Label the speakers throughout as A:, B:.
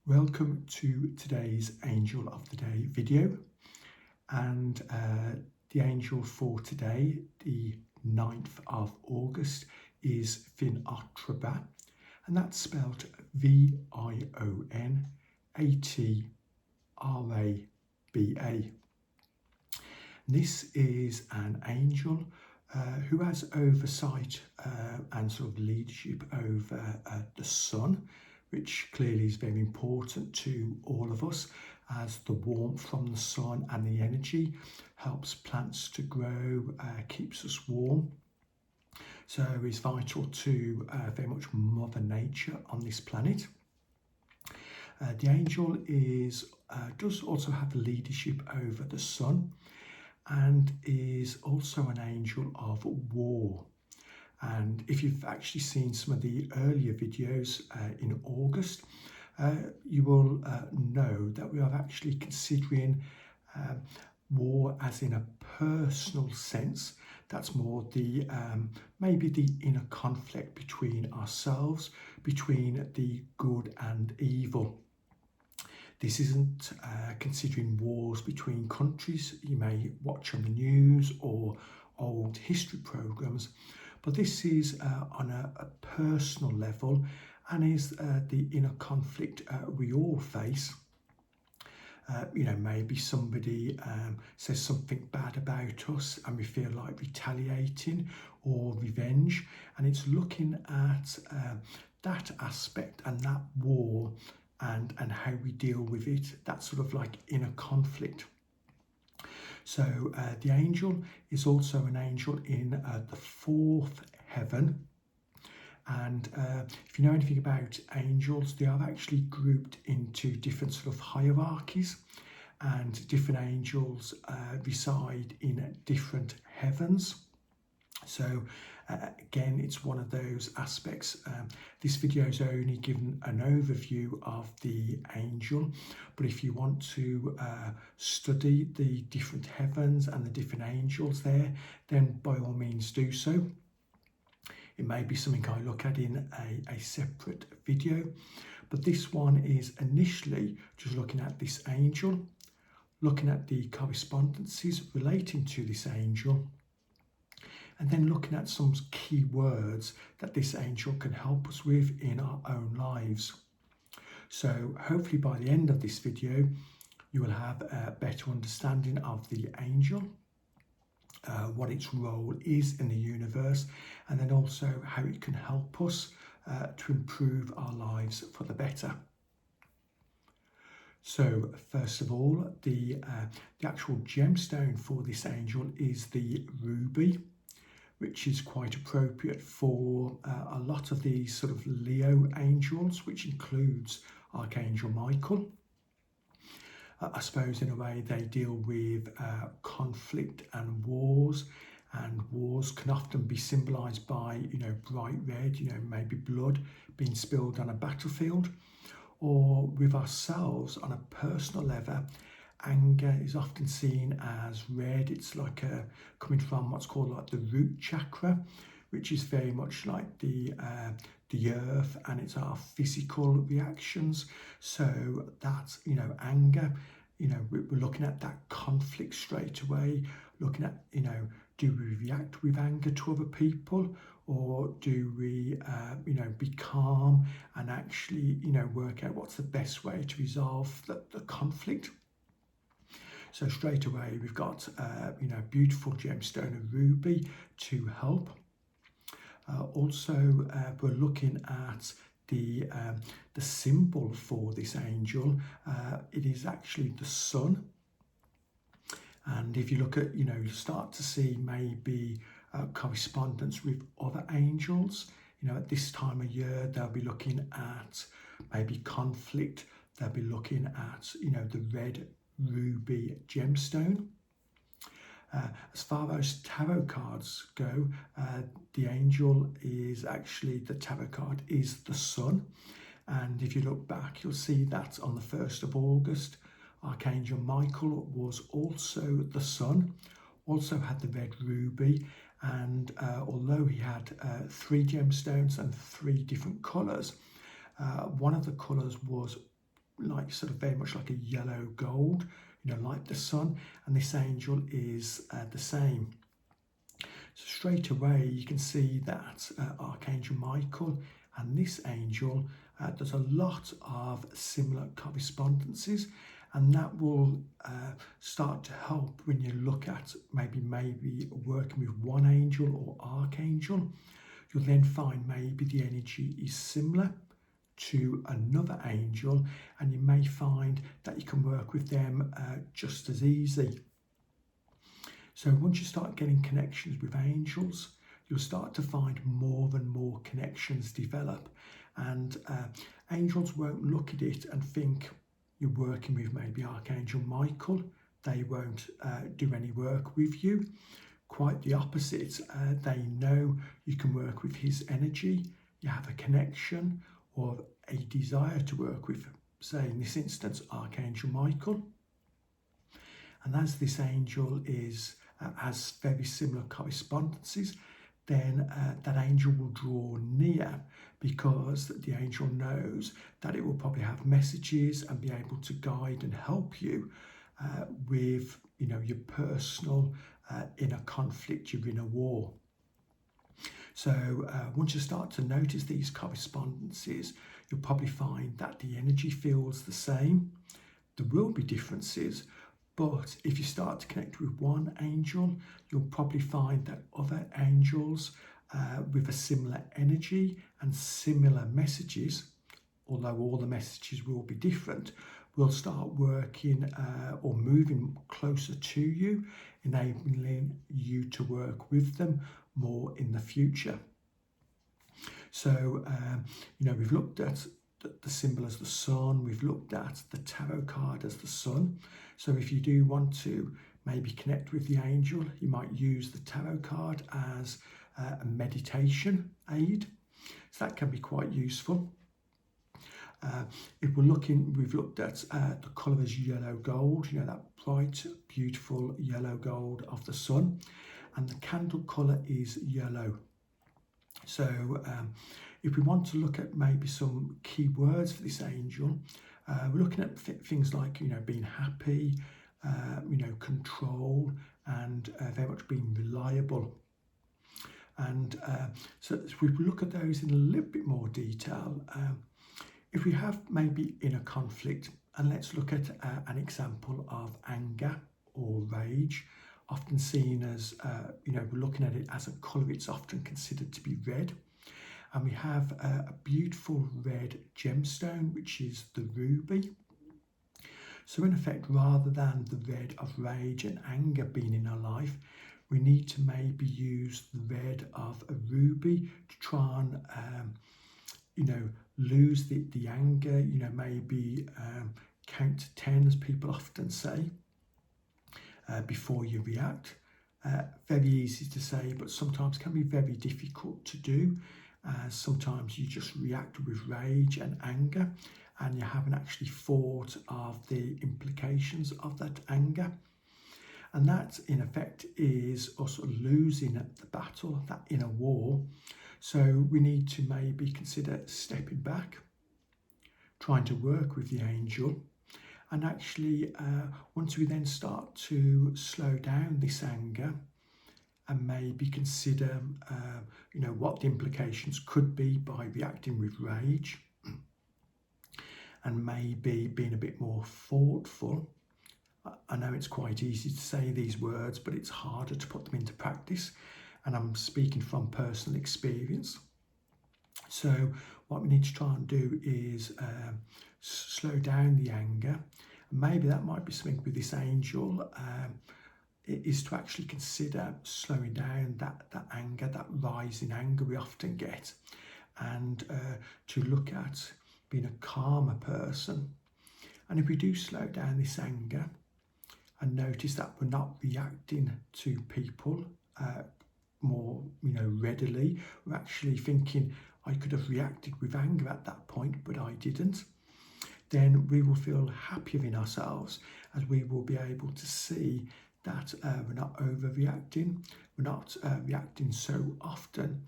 A: Welcome to today's Angel of the Day video, and the angel for today, the 9th of August, is Vionatraba, and that's spelled Vionatraba. This is an angel who has oversight and sort of leadership over the sun, which clearly is very important to all of us, as the warmth from the sun and the energy helps plants to grow, keeps us warm. So it's vital to very much Mother Nature on this planet. The angel does also have the leadership over the sun, and is also an angel of war. And if you've actually seen some of the earlier videos in August, you will know that we are actually considering war as in a personal sense. That's more the maybe the inner conflict between ourselves, between the good and evil. This isn't considering wars between countries you may watch on the news or old history programs, but this is on a personal level, and is the inner conflict we all face. Maybe somebody says something bad about us and we feel like retaliating or revenge, and it's looking at that aspect and that war and how we deal with it, that sort of like inner conflict. So the angel is also an angel in the fourth heaven. And if you know anything about angels, they are actually grouped into different sort of hierarchies, and different angels reside in different heavens. So again, it's one of those aspects. This video is only given an overview of the angel, but if you want to study the different heavens and the different angels there, then by all means do so. It may be something I look at in a separate video, but this one is initially just looking at this angel, looking at the correspondences relating to this angel, and then looking at some key words that this angel can help us with in our own lives. So hopefully by the end of this video, you will have a better understanding of the angel, what its role is in the universe, and then also how it can help us to improve our lives for the better. So first of all, the actual gemstone for this angel is the ruby, which is quite appropriate for a lot of these sort of Leo angels, which includes Archangel Michael. I suppose in a way they deal with conflict and wars can often be symbolised by, bright red, maybe blood being spilled on a battlefield, or with ourselves on a personal level. Anger is often seen as red. It's like coming from what's called like the root chakra, which is very much like the earth, and it's our physical reactions. So that's, anger, we're looking at that conflict straight away, looking at, do we react with anger to other people, or do we, be calm and actually, work out what's the best way to resolve the conflict. So straight away we've got, beautiful gemstone of ruby to help. Also, we're looking at the symbol for this angel. It is actually the sun. And if you look at, you start to see maybe correspondence with other angels. At this time of year, they'll be looking at maybe conflict. They'll be looking at, the red ruby gemstone. As far as tarot cards go, the angel is actually, the tarot card is the sun. And if you look back, you'll see that on the 1st of August, Archangel Michael was also the sun, also had the red ruby. And although he had 3 gemstones and 3 different colours, one of the colours was like sort of very much like a yellow gold, like the sun, and this angel is the same. So straight away you can see that Archangel Michael and this angel, there's a lot of similar correspondences, and that will start to help when you look at maybe working with one angel or archangel. You'll then find maybe the energy is similar to another angel, and you may find that you can work with them just as easy. So once you start getting connections with angels, you'll start to find more and more connections develop, and angels won't look at it and think you're working with maybe Archangel Michael. They won't do any work with you. Quite the opposite. They know you can work with his energy, you have a connection or a desire to work with, say in this instance, Archangel Michael. And as this angel has very similar correspondences, then that angel will draw near, because the angel knows that it will probably have messages and be able to guide and help you with your personal inner conflict, your inner war. So once you start to notice these correspondences, you'll probably find that the energy feels the same. There will be differences, but if you start to connect with one angel, you'll probably find that other angels with a similar energy and similar messages, although all the messages will be different, will start working or moving closer to you, enabling you to work with them more in the future. So, we've looked at the symbol as the sun, we've looked at the tarot card as the sun. So if you do want to maybe connect with the angel, you might use the tarot card as a meditation aid. So that can be quite useful. If we're looking, we've looked at the colour as yellow gold, that bright, beautiful yellow gold of the sun, and the candle colour is yellow. So if we want to look at maybe some key words for this angel, we're looking at things like, being happy, control, and very much being reliable. And so if we look at those in a little bit more detail, if we have maybe inner conflict, and let's look at an example of anger or rage, often seen as, we're looking at it as a colour, it's often considered to be red. And we have a beautiful red gemstone, which is the ruby. So in effect, rather than the red of rage and anger being in our life, we need to maybe use the red of a ruby to try and, lose the anger, maybe count to 10, as people often say, before you react. Very easy to say, but sometimes can be very difficult to do. Sometimes you just react with rage and anger, and you haven't actually thought of the implications of that anger. And that, in effect, is us losing the battle, that inner war. So we need to maybe consider stepping back, trying to work with the angel, and actually, once we then start to slow down this anger, and maybe consider, what the implications could be by reacting with rage, and maybe being a bit more thoughtful. I know it's quite easy to say these words, but it's harder to put them into practice, and I'm speaking from personal experience. So what we need to try and do is slow down the anger. Maybe that might be something with this angel, is to actually consider slowing down that anger, that rise in anger we often get, and to look at being a calmer person. And if we do slow down this anger and notice that we're not reacting to people more readily, we're actually thinking, I could have reacted with anger at that point, but I didn't, then we will feel happier in ourselves, as we will be able to see that we're not overreacting, we're not reacting so often,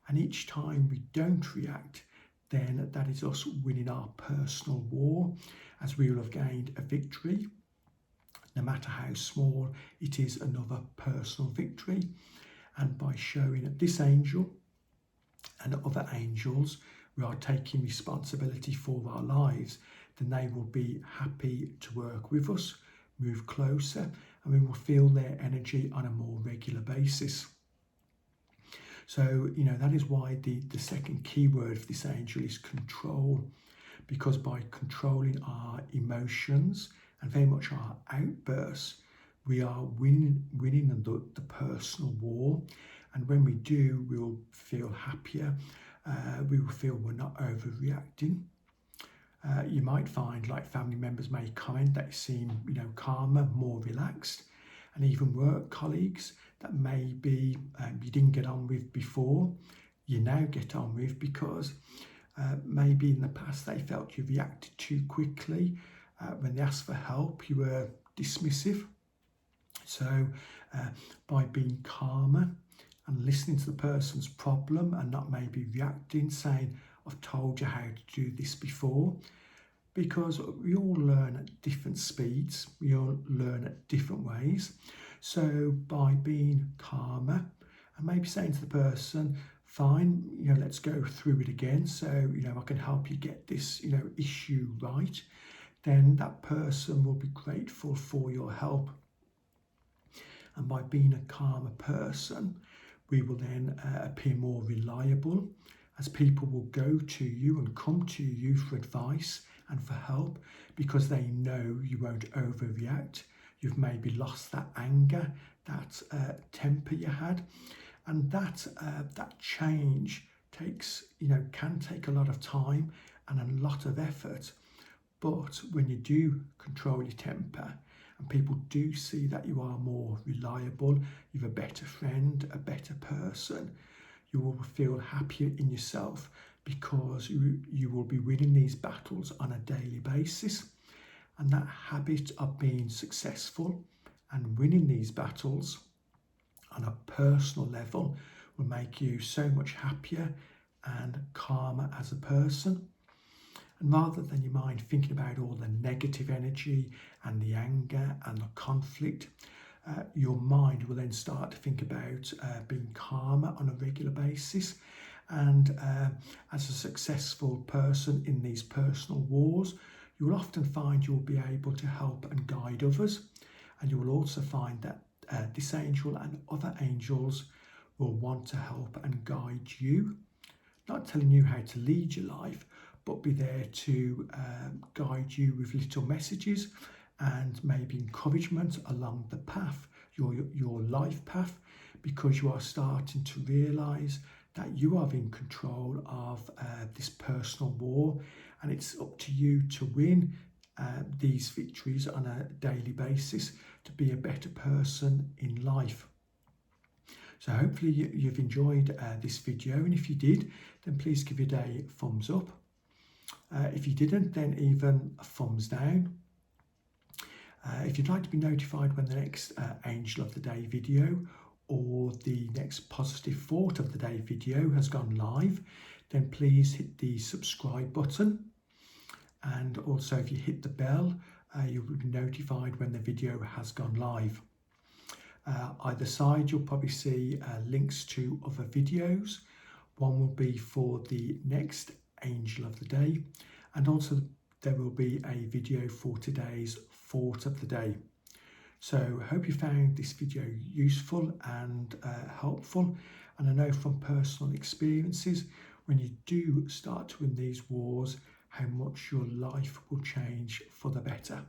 A: and each time we don't react, then that is us winning our personal war, as we will have gained a victory. No matter how small, it is another personal victory. And by showing this angel and other angels we are taking responsibility for our lives, then they will be happy to work with us, move closer, and we will feel their energy on a more regular basis. So, that is why the second key word for this angel is control, because by controlling our emotions and very much our outbursts, we are winning the personal war. And when we do, we will feel happier. We will feel we're not overreacting. You might find like family members may comment that you seem, calmer, more relaxed, and even work colleagues that maybe you didn't get on with before, you now get on with because maybe in the past they felt you reacted too quickly. When they asked for help, you were dismissive. So by being calmer and listening to the person's problem and not maybe reacting, saying, I've told you how to do this before, because we all learn at different speeds, we all learn at different ways. So by being calmer and maybe saying to the person, fine, let's go through it again, so I can help you get this issue right, then that person will be grateful for your help. And by being a calmer person, we will then appear more reliable, as people will go to you and come to you for advice and for help because they know you won't overreact. You've maybe lost that anger, that temper you had, and that change can take a lot of time and a lot of effort. But when you do control your temper and people do see that you are more reliable, you're a better friend, a better person, you will feel happier in yourself because you will be winning these battles on a daily basis. And that habit of being successful and winning these battles on a personal level will make you so much happier and calmer as a person. And rather than your mind thinking about all the negative energy and the anger and the conflict, your mind will then start to think about being calmer on a regular basis. And as a successful person in these personal wars, you will often find you'll be able to help and guide others. And you will also find that this angel and other angels will want to help and guide you, not telling you how to lead your life, but be there to guide you with little messages and maybe encouragement along the path, your life path, because you are starting to realise that you are in control of this personal war, and it's up to you to win these victories on a daily basis to be a better person in life. So hopefully you've enjoyed this video, and if you did, then please give it a thumbs up. If you didn't, then even a thumbs down. If you'd like to be notified when the next Angel of the Day video or the next Positive Thought of the Day video has gone live, then please hit the subscribe button. And also if you hit the bell, you will be notified when the video has gone live. Either side you'll probably see links to other videos. One will be for the next Angel of the Day, and also there will be a video for today's Thought of the Day. So I hope you found this video useful and helpful, and I know from personal experiences, when you do start to win these wars, how much your life will change for the better.